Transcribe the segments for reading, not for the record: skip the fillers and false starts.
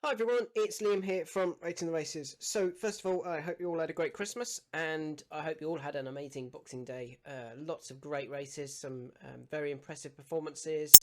Hi everyone, it's Liam here from Rating the Races. So first of all, I hope you all had a great Christmas and I hope you all had an amazing Boxing Day. Lots of great races, some very impressive performances.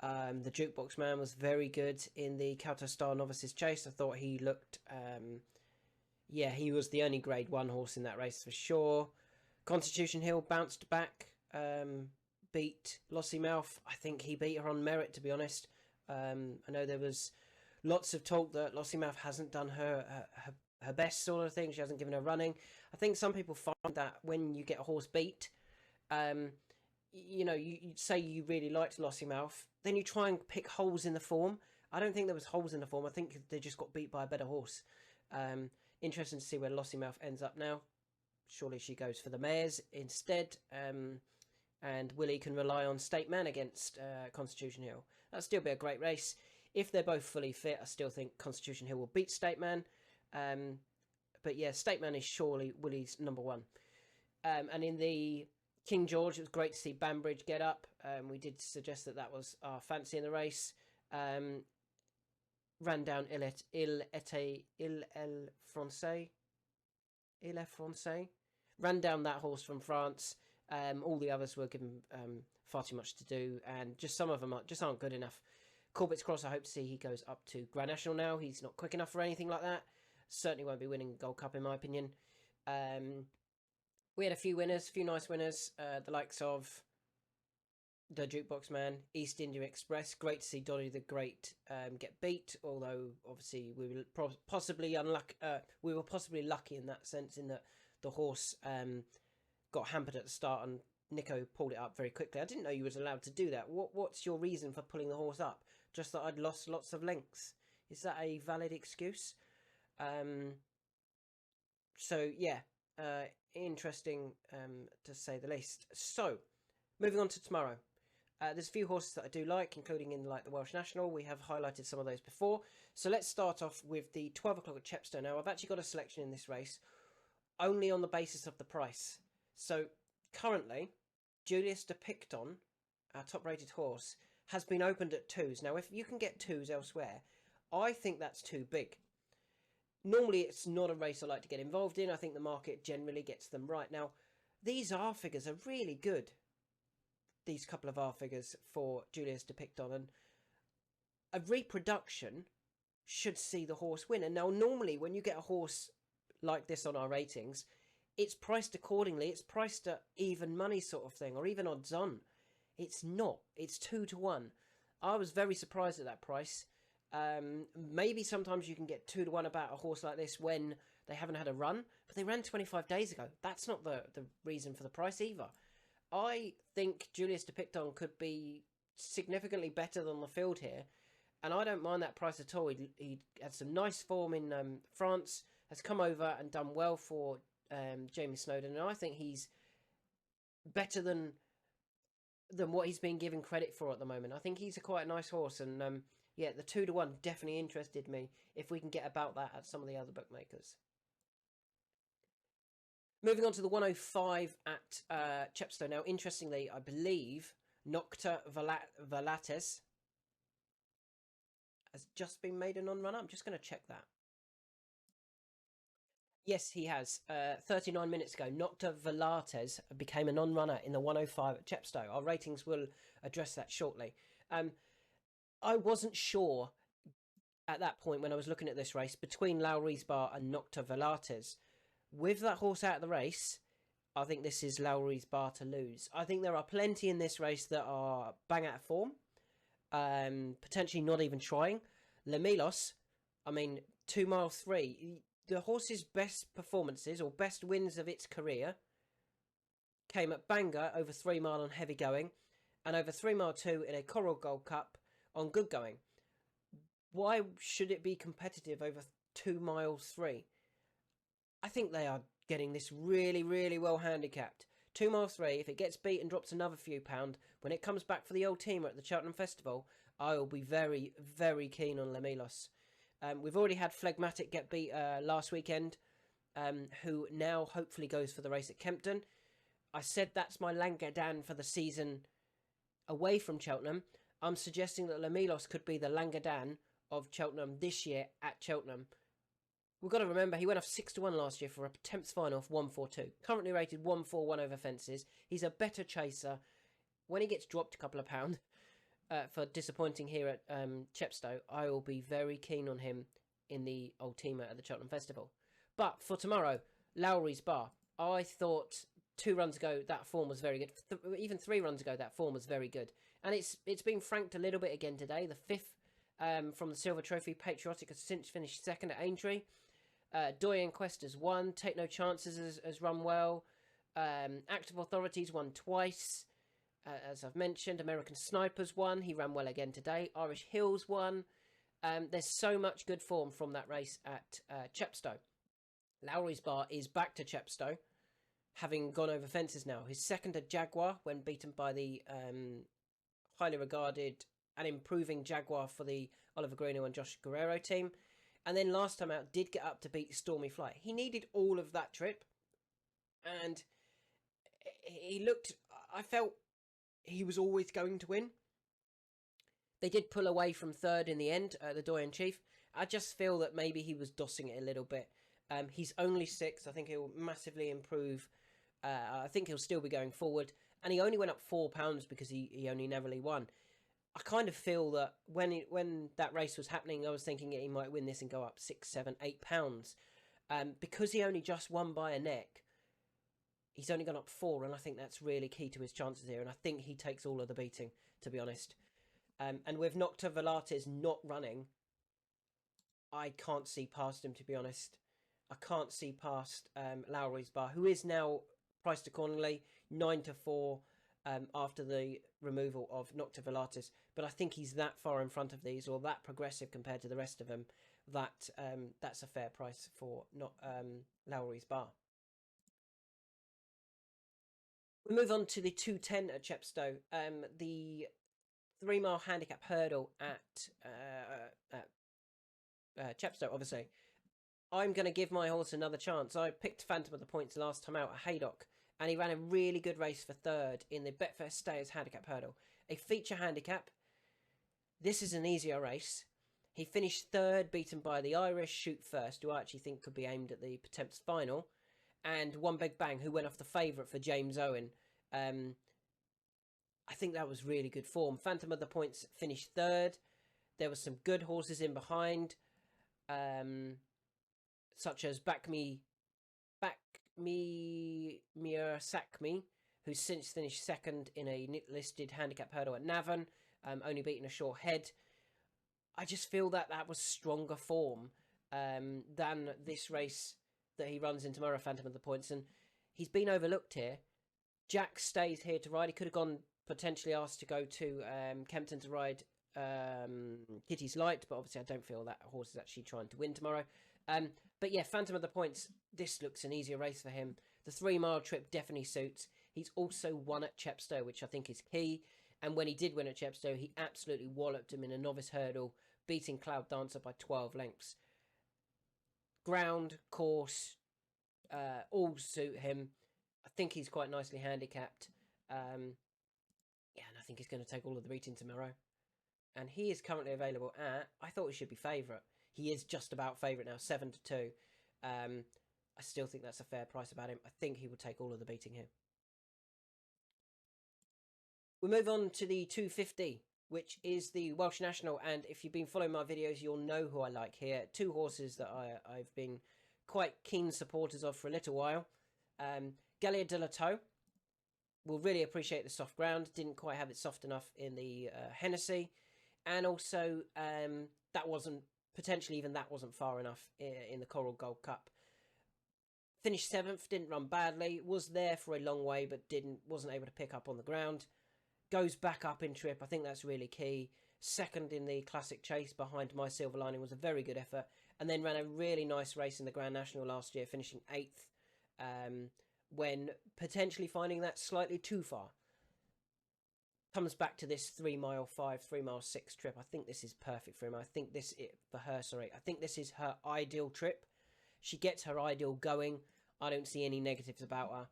The Jukebox Man was very good in the Chepstow Novices Chase. I thought he looked, he was the only Grade 1 horse in that race for sure. Constitution Hill bounced back, beat Lossiemouth. I think he beat her on merit, to be honest. I know there was lots of talk that Lossiemouth hasn't done her best sort of thing. She hasn't given her running. I think some people find that when you get a horse beat, you say you really liked Lossiemouth, then you try and pick holes in the form. I don't think there was holes in the form. I think they just got beat by a better horse. Interesting to see where Lossiemouth ends up now. Surely she goes for the mares instead. And Willie can rely on State Man against Constitution Hill. That'll still be a great race. If they're both fully fit, I still think Constitution Hill will beat State Man. But yeah, State Man is surely Willie's number one. And in the King George, it was great to see Banbridge get up. We did suggest that was our fancy in the race. Ran down Il Français. Ran down that horse from France. All the others were given far too much to do, and just some of them aren't good enough. Corbett's Cross, I hope to see he goes up to Grand National now. He's not quick enough for anything like that. Certainly won't be winning Gold Cup in my opinion. We had a few nice winners. The likes of the Jukebox Man, East India Express. Great to see Donny the Great get beat, although obviously we were possibly unlucky. We were possibly lucky in that sense, in that the horse got hampered at the start and Nico pulled it up very quickly. I didn't know you was allowed to do that. What's your reason for pulling the horse up? Just that I'd lost lots of lengths. Is that a valid excuse? So yeah, interesting to say the least. So moving on to tomorrow. There's a few horses that I do like, including in the Welsh National. We have highlighted some of those before. So let's start off with the 12 o'clock at Chepstow. Now I've actually got a selection in this race only on the basis of the price. So currently, Julius de Picton, our top-rated horse, has been opened at 2s. Now, if you can get 2s elsewhere, I think that's too big. Normally, it's not a race I like to get involved in. I think the market generally gets them right. Now, these R figures are really good. These couple of R figures for Julius de Picton. And a reproduction should see the horse win. And now, normally, when you get a horse like this on our ratings, it's priced accordingly. It's priced at even money sort of thing, or even odds on. It's not. It's 2-1. I was very surprised at that price. Maybe sometimes you can get 2-1 about a horse like this when they haven't had a run, but they ran 25 days ago. That's not the reason for the price either. I think Julius de Picton could be significantly better than the field here, and I don't mind that price at all. He had some nice form in France, has come over and done well for Jamie Snowden, and I think he's better than what he's been given credit for at the moment. I think he's quite a nice horse, and yeah, the 2-1 definitely interested me if we can get about that at some of the other bookmakers. Moving on to the 105 at Chepstow. Now, interestingly, I believe Nocta Valates has just been made a non-runner. I'm just going to check that. Yes, he has. 39 minutes ago, Nocta Valates became a non-runner in the 105 at Chepstow. Our ratings will address that shortly. I wasn't sure at that point when I was looking at this race between Lowry's Bar and Nocta Valates. With that horse out of the race, I think this is Lowry's Bar to lose. I think there are plenty in this race that are bang out of form, potentially not even trying. Lemilos, I mean, 2 mile 3. The horse's best performances or best wins of its career came at Bangor over 3 mile on heavy going and over 3 mile 2 in a Coral Gold Cup on good going. Why should it be competitive over 2 miles 3? I think they are getting this really, really well handicapped. 2 miles 3, if it gets beat and drops another few pound, when it comes back for the old teamer at the Cheltenham Festival, I will be very, very keen on Lemilos. We've already had Phlegmatic get beat last weekend, who now hopefully goes for the race at Kempton. I said that's my Langadan for the season away from Cheltenham. I'm suggesting that Lemilos could be the Langadan of Cheltenham this year at Cheltenham. We've got to remember he went off 6-1 last year for a Temps final of 142. Currently rated 141 over fences. He's a better chaser. When he gets dropped a couple of pounds for disappointing here at Chepstow, I will be very keen on him in the Ultima at the Cheltenham Festival. But for tomorrow, Lowry's Bar. I thought 2 runs ago that form was very good. Even 3 runs ago that form was very good. And it's been franked a little bit again today. The 5th from the Silver Trophy, Patriotic has since finished 2nd at Aintree. Doyen Quest has won. Take No Chances has run well. Active Authorities won twice. As I've mentioned, American Snipers won. He ran well again today. Irish Hills won. There's so much good form from that race at Chepstow. Lowry's Bar is back to Chepstow, having gone over fences now. His 2nd at Jaguar when beaten by the highly regarded and improving Jaguar for the Oliver Greeno and Josh Guerrero team. And then last time out did get up to beat Stormy Flight. He needed all of that trip. And he looked, I felt he was always going to win. They did pull away from 3rd in the end, the Doyen Chief. I just feel that maybe he was dossing it a little bit. He's only 6. I think he'll massively improve. I think he'll still be going forward. And he only went up £4 because he only narrowly won. I kind of feel that when that race was happening, I was thinking he might win this and go up 6, 7, £8. Because he only just won by a neck, he's only gone up 4, and I think that's really key to his chances here. And I think he takes all of the beating, to be honest. And with Nocta Velates not running, I can't see past him, to be honest. I can't see past Lowry's Bar, who is now priced accordingly, 9-4 after the removal of Nocta Velates. But I think he's that far in front of these, or that progressive compared to the rest of them, that that's a fair price for Lowry's Bar. We move on to the 210 at Chepstow. The 3-mile handicap hurdle at Chepstow, obviously. I'm going to give my horse another chance. I picked Phantom of the Points last time out at Haydock, and he ran a really good race for 3rd in the Betfair Stayers handicap hurdle. A feature handicap. This is an easier race. He finished 3rd, beaten by the Irish Shoot First, who I actually think could be aimed at the Temps final, and One Big Bang, who went off the favourite for James Owen. I think that was really good form. Phantom of the Points finished 3rd. There were some good horses in behind, such as Back Me, Sack Me, who's since finished 2nd in a listed handicap hurdle at Navan, only beaten a short head. I just feel that was stronger form than this race that he runs in tomorrow, Phantom of the Points, and he's been overlooked here. Jack stays here to ride. He could have gone, potentially asked to go to Kempton to ride Kitty's Light, but obviously I don't feel that horse is actually trying to win tomorrow. But yeah, Phantom of the Points, this looks an easier race for him. The 3-mile trip definitely suits. He's also won at Chepstow, which I think is key. And when he did win at Chepstow, he absolutely walloped him in a novice hurdle, beating Cloud Dancer by 12 lengths. Ground, course, all suit him. I think he's quite nicely handicapped. Yeah, and I think he's going to take all of the beating tomorrow. And he is currently available at, I thought he should be favourite. He is just about favourite now, 7-2. I still think that's a fair price about him. I think he will take all of the beating here. We move on to the 250, which is the Welsh National. And if you've been following my videos, you'll know who I like here. 2 horses that I've been quite keen supporters of for a little while. Gallia de la Toe will really appreciate the soft ground. Didn't quite have it soft enough in the Hennessy. And also, that wasn't far enough in the Coral Gold Cup. Finished 7th, didn't run badly. Was there for a long way, but wasn't able to pick up on the ground. Goes back up in trip. I think that's really key. 2nd in the Classic Chase behind My Silver Lining was a very good effort. And then ran a really nice race in the Grand National last year, finishing 8th. When potentially finding that slightly too far. Comes back to this 3-mile 5, 3-mile 6 trip. I think this is perfect for him. I think this is her ideal trip. She gets her ideal going. I don't see any negatives about her.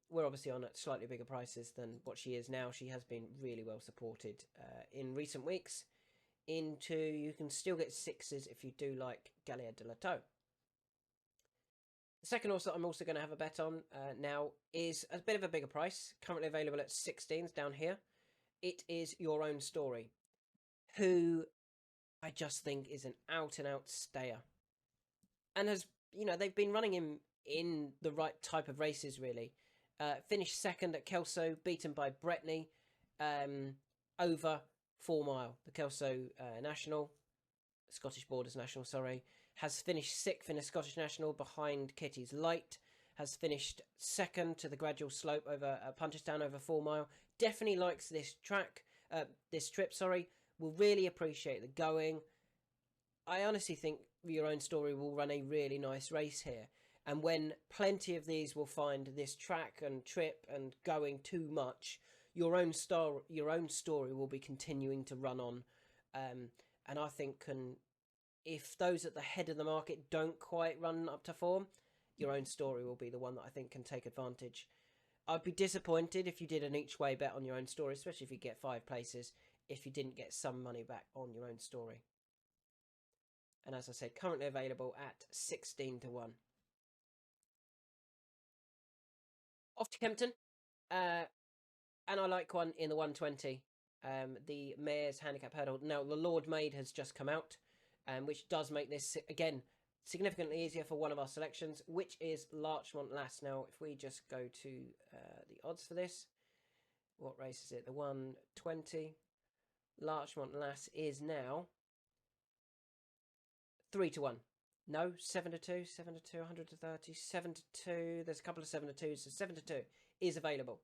We're obviously on at slightly bigger prices than what she is now. She has been really well supported in recent weeks. into, you can still get 6s if you do like Gallia de la Toe. The second horse that I'm also going to have a bet on now is a bit of a bigger price, currently available at 16s down here. It is Your Own Story, who I just think is an out-and-out stayer. And has, they've been running him in the right type of races, really. Finished second at Kelso, beaten by Bretney over 4 Mile. The Kelso National, Scottish Borders National, sorry, has finished 6th in a Scottish National behind Kitty's Light. Has finished second to the gradual slope over Punchestown over 4 Mile. Definitely likes this trip. Will really appreciate the going. I honestly think Your Own Story will run a really nice race here. And when plenty of these will find this track and trip and going too much, Your Own Story will be continuing to run on. And I think if those at the head of the market don't quite run up to form, Your Own Story will be the one that I think can take advantage. I'd be disappointed if you did an each way bet on Your Own Story, especially if you get 5 places, if you didn't get some money back on Your Own Story. And as I said, currently available at 16 to 1. Off to Kempton. And I like one in the 120. The Mayor's Handicap Hurdle. Now, the Lord Maid has just come out, which does make this, again, significantly easier for one of our selections, which is Larchmont Lass. Now, if we just go to the odds for this, what race is it? The 120. Larchmont Lass is now 3 to 1. No, 7 to 2, 7 to 2, 130, 7 to 2. There's a couple of 7 to 2s, so 7 to 2 is available.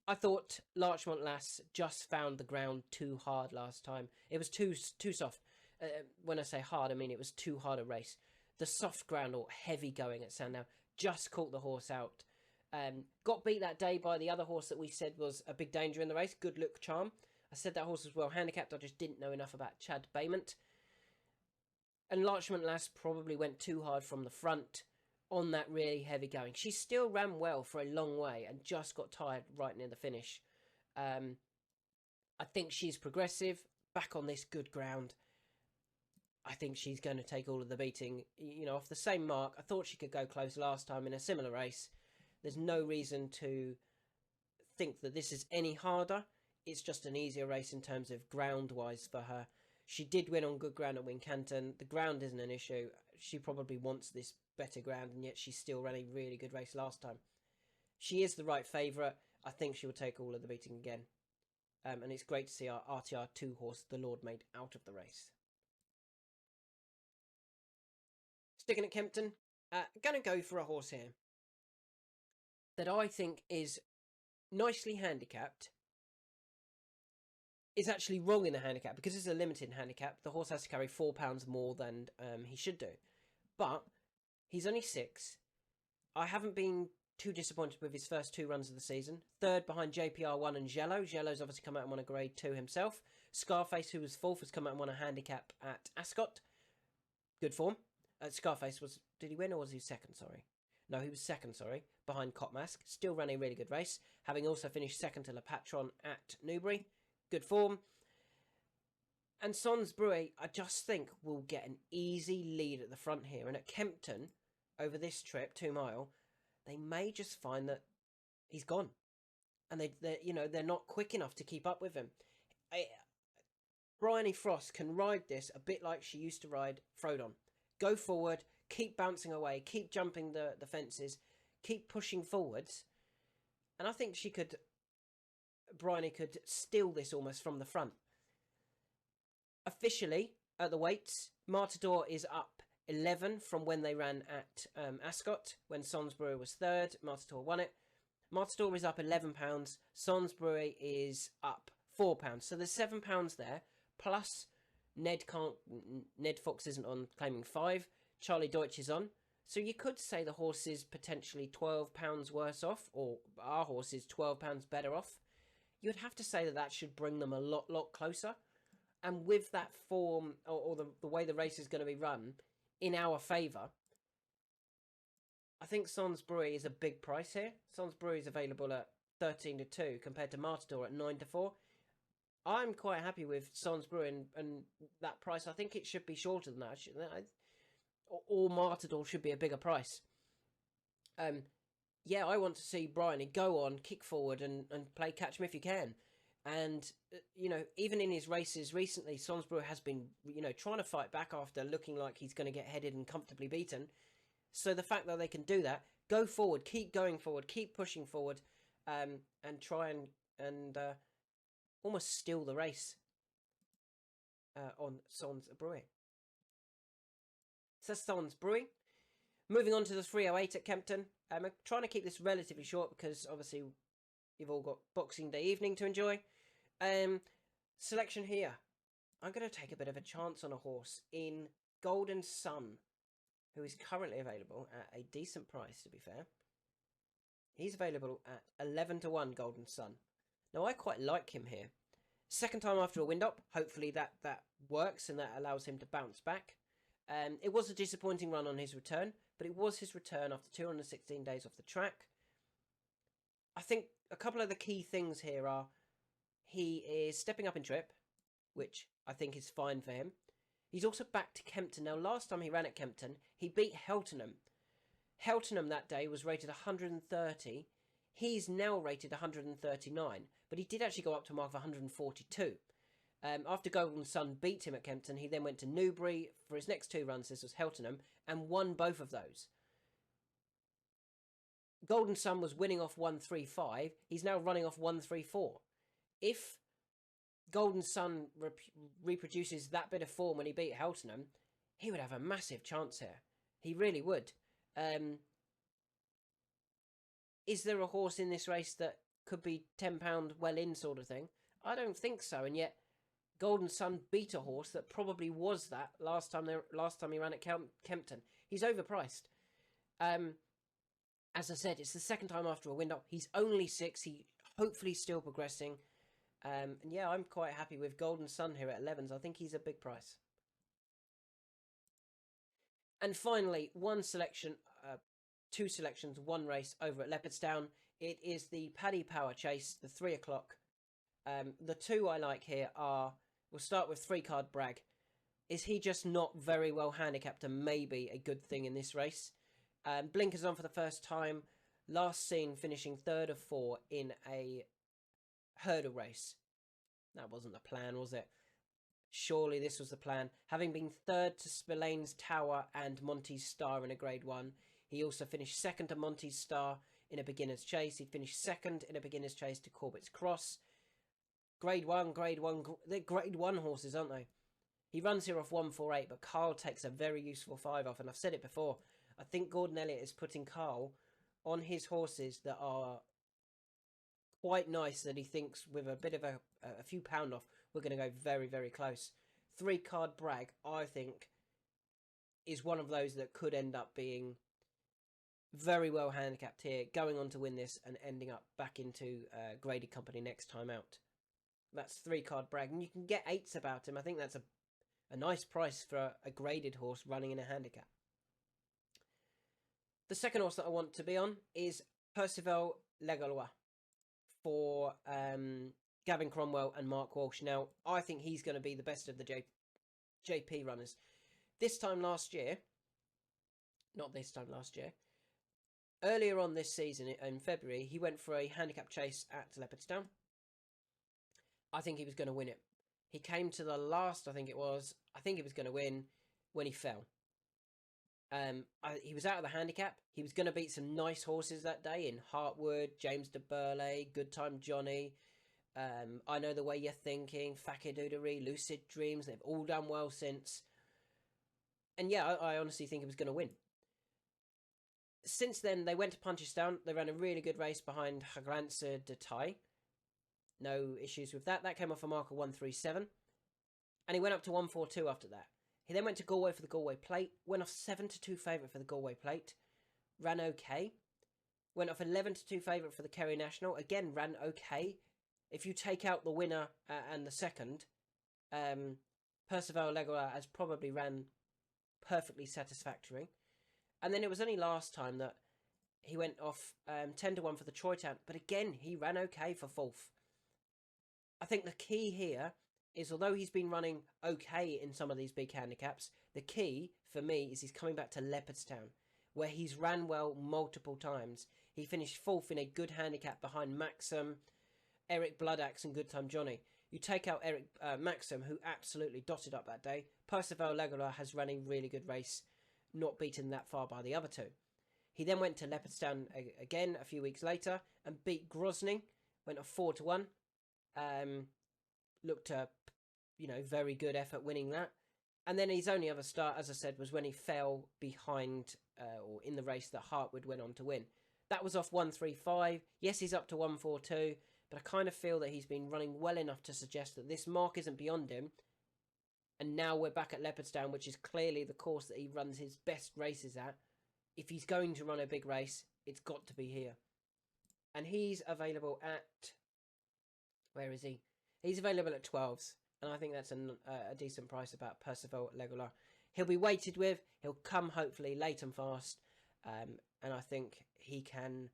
I thought Larchmont Lass just found the ground too hard last time. It was too soft. When I say hard, I mean it was too hard a race. The soft ground or heavy going at Sandown just caught the horse out. Got beat that day by the other horse that we said was a big danger in the race, Good Look Charm. I said that horse was well handicapped. I just didn't know enough about Chad Bayment. And Larchmont Lass probably went too hard from the front on that really heavy going. She still ran well for a long way and just got tired right near the finish. I think she's progressive, back on this good ground. I think she's going to take all of the beating, off the same mark. I thought she could go close last time in a similar race. There's no reason to think that this is any harder. It's just an easier race in terms of ground-wise for her. She did win on good ground at Wincanton. The ground isn't an issue. She probably wants this better ground, and yet she still ran a really good race last time. She is the right favourite. I think she will take all of the beating again. And it's great to see our RTR2 horse, the Lord Maid, out of the race. Sticking at Kempton, going to go for a horse here that I think is nicely handicapped. Is actually wrong in the handicap because it's a limited handicap. The horse has to carry £4 more than he should do. But he's only 6. I haven't been too disappointed with his first 2 runs of the season. Third behind JPR1 and Jello. Jello's obviously come out and won a grade 2 himself. Scarface, who was 4th, has come out and won a handicap at Ascot. Good form. Scarface did he win or was he second? Sorry. No, he was second, sorry, behind Copmask. Still ran a really good race, having also finished second to Le Patron at Newbury. Good form. And Sonsbury, I just think, will get an easy lead at the front here. And at Kempton, over this trip, 2 Mile, they may just find that he's gone. And they're not quick enough to keep up with him. Bryony Frost can ride this a bit like she used to ride Frodon. Go forward, keep bouncing away, keep jumping the fences, keep pushing forwards. And I think Bryony could steal this almost from the front. Officially, at the weights, Martador is up 11 from when they ran at Ascot. When Sonsbury was 3rd, Martador won it. Martador is up £11. Sonsbury is up £4. So there's £7 there. Plus, Ned Fox isn't on, claiming 5. Charlie Deutsch is on. So you could say the horse is potentially £12 worse off, or our horse is £12 better off. You'd have to say that should bring them a lot closer. And with that form, or the way the race is going to be run, in our favour, I think Sonsbury is a big price here. Sonsbury is available at 13 to 2 compared to Martador at 9 to 4. I'm quite happy with Salisbury and that price. I think it should be shorter than that. Or Martindale should be a bigger price. Yeah, I want to see Bryony go on, kick forward, and play catch me if you can. And, even in his races recently, Salisbury has been, trying to fight back after looking like he's going to get headed and comfortably beaten. So the fact that they can do that, go forward, keep going forward, keep pushing forward, and try and almost steal the race on Salisbury. So Salisbury. Moving on to the 308 at Kempton. I'm trying to keep this relatively short because obviously you've all got Boxing Day evening to enjoy. Selection here. I'm going to take a bit of a chance on a horse in Golden Sun, who is currently available at a decent price, to be fair. He's available at 11-1 Golden Sun. Now, I quite like him here. Second time after a wind up. Hopefully that works and that allows him to bounce back. It was a disappointing run on his return, but it was his return after 216 days off the track. I think a couple of the key things here are he is stepping up in trip, which I think is fine for him. He's also back to Kempton. Now, last time he ran at Kempton, he beat Heltenham. Heltenham that day was rated 130. He's now rated 139, but he did actually go up to a mark of 142. After Golden Sun beat him at Kempton, he then went to Newbury for his next two runs. This was Heltenham, and won both of those. Golden Sun was winning off 135. He's now running off 134. If Golden Sun reproduces that bit of form when he beat Heltenham, he would have a massive chance here. He really would. Is there a horse in this race that could be £10 well in sort of thing? I don't think so, and yet Golden Sun beat a horse that probably was that last time he ran at Kempton. He's overpriced. As I said, it's the second time after a wind up. He's only 6. He hopefully still progressing. And yeah, I'm quite happy with Golden Sun here at 11s. I think he's a big price. And finally, two selections, one race over at Leopardstown. It is the Paddy Power Chase, the 3 o'clock. The two I like here are, we'll start with 3-card Bragg. Is he just not very well handicapped and maybe a good thing in this race? Blinkers on for the first time. Last seen finishing 3rd of 4 in a hurdle race. That wasn't the plan, was it? Surely this was the plan. Having been 3rd to Spillane's Tower and Monty's Star in a Grade 1. He also finished 2nd to Monty's Star in a beginner's chase. He finished 2nd in a beginner's chase to Corbett's Cross. Grade 1. They're Grade 1 horses, aren't they? He runs here off 148, but Carl takes a very useful 5 off. And I've said it before. I think Gordon Elliott is putting Carl on his horses that are quite nice, that he thinks with a bit of a few pound off, we're going to go very, very close. 3-card Bragg, I think, is one of those that could end up being very well handicapped here, going on to win this and ending up back into graded company next time out. That's 3-card Bragg, and you can get 8s about him. I think that's a nice price for a graded horse running in a handicap. The second horse that I want to be on is Percival Legalois for Gavin Cromwell and Mark Walsh. Now, I think he's going to be the best of the JP runners. Earlier on this season, in February, he went for a handicap chase at Leopardstown. I think he was going to win it. He came to the last, I think he was going to win when he fell. He was out of the handicap. He was going to beat some nice horses that day in Hartwood, James de Burley, Good Time Johnny, I Know the Way You're Thinking, Fakir Lucid Dreams. They've all done well since. And yeah, I honestly think he was going to win. Since then, they went to Punchestown. They ran a really good race behind Haglancer de Tai. No issues with that. That came off a mark of 137. And he went up to 142 after that. He then went to Galway for the Galway Plate. Went off 7-2 favourite for the Galway Plate. Ran okay. Went off 11-2 favourite for the Kerry National. Again, ran okay. If you take out the winner and the second, Percival Legalois has probably ran perfectly satisfactory. And then it was only last time that he went off 10-1 for the Troy Town. But again, he ran okay for 4th. I think the key here is, although he's been running okay in some of these big handicaps, the key for me is he's coming back to Leopardstown, where he's ran well multiple times. He finished fourth in a good handicap behind Maxim, Eric Bloodaxe and Good Time Johnny. You take out Eric Maxim, who absolutely dotted up that day. Percival Legola has run a really good race, not beaten that far by the other two. He then went to Leopardstown again a few weeks later and beat Grozny, went a 4-1. Looked a, very good effort winning that. And then his only other start, as I said, was when he fell behind or in the race that Hartwood went on to win. That was off 135. Yes, he's up to 142, but I kind of feel that he's been running well enough to suggest that this mark isn't beyond him. And now we're back at Leopardstown, which is clearly the course that he runs his best races at. If he's going to run a big race, it's got to be here. And he's available at... Where is he? He's available at 12s. And I think that's a decent price about Percival Legola. He'll be weighted with. He'll come hopefully late and fast. And I think he can...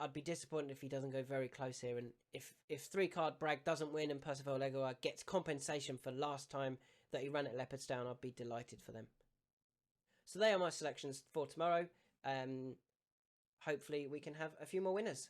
I'd be disappointed if he doesn't go very close here. And if 3 Card Bragg doesn't win and Percival Legola gets compensation for last time that he ran at Leopardstown, I'd be delighted for them. So they are my selections for tomorrow. Hopefully we can have a few more winners.